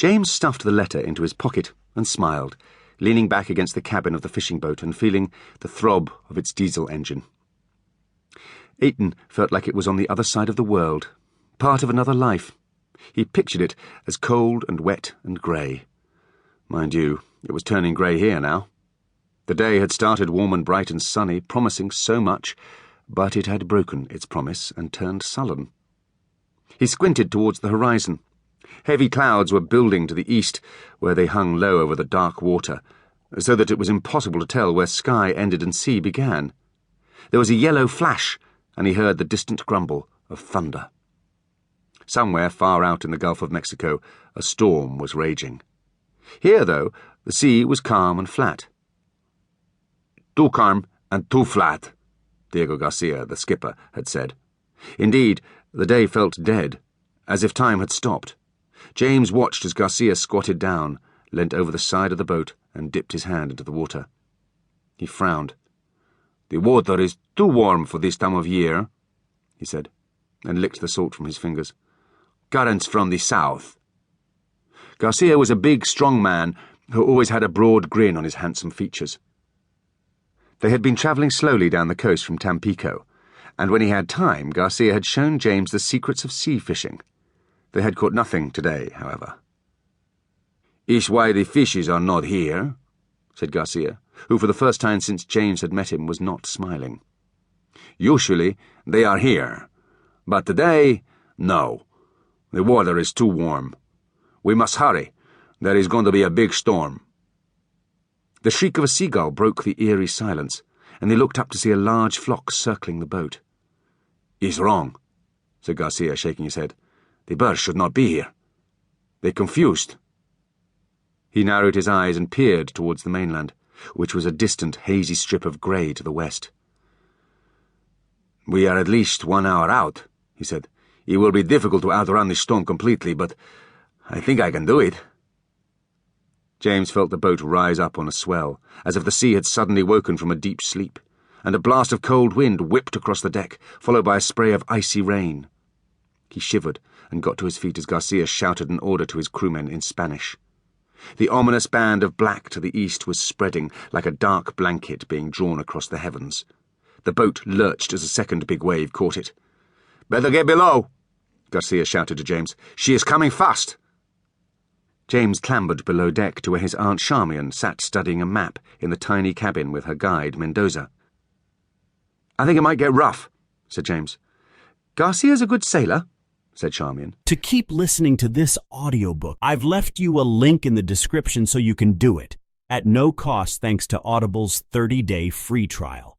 James stuffed the letter into his pocket and smiled, leaning back against the cabin of the fishing boat and feeling the throb of its diesel engine. Eyton felt like it was on the other side of the world, part of another life. He pictured it as cold and wet and grey. Mind you, it was turning grey here now. The day had started warm and bright and sunny, promising so much, but it had broken its promise and turned sullen. He squinted towards the horizon. Heavy clouds were building to the east, where they hung low over the dark water, so that it was impossible to tell where sky ended and sea began. There was a yellow flash, and he heard the distant grumble of thunder. Somewhere far out in the Gulf of Mexico, a storm was raging. Here, though, the sea was calm and flat. "Too calm and too flat," Diego Garcia, the skipper, had said. Indeed, the day felt dead, as if time had stopped. James watched as Garcia squatted down, leant over the side of the boat, and dipped his hand into the water. He frowned. "The water is too warm for this time of year," he said, and licked the salt from his fingers. "Currents from the south." Garcia was a big, strong man who always had a broad grin on his handsome features. They had been travelling slowly down the coast from Tampico, and when he had time, Garcia had shown James the secrets of sea fishing. They had caught nothing today, however. "Is why the fishes are not here," said Garcia, who for the first time since James had met him was not smiling. "Usually they are here, but today, no. The water is too warm. We must hurry. There is going to be a big storm." The shriek of a seagull broke the eerie silence, and they looked up to see a large flock circling the boat. "Is wrong," said Garcia, shaking his head. "The birds should not be here. They're confused." He narrowed his eyes and peered towards the mainland, which was a distant, hazy strip of grey to the west. "We are at least 1 hour out," he said. "It will be difficult to outrun the storm completely, but I think I can do it." James felt the boat rise up on a swell, as if the sea had suddenly woken from a deep sleep, and a blast of cold wind whipped across the deck, followed by a spray of icy rain. He shivered and got to his feet as Garcia shouted an order to his crewmen in Spanish. The ominous band of black to the east was spreading like a dark blanket being drawn across the heavens. The boat lurched as a second big wave caught it. "Better get below," Garcia shouted to James. "She is coming fast." James clambered below deck to where his Aunt Charmian sat studying a map in the tiny cabin with her guide, Mendoza. "I think it might get rough," said James. "Garcia's a good sailor," said Charmian. To keep listening to this audiobook, I've left you a link in the description so you can do it, at no cost thanks to Audible's 30-day free trial.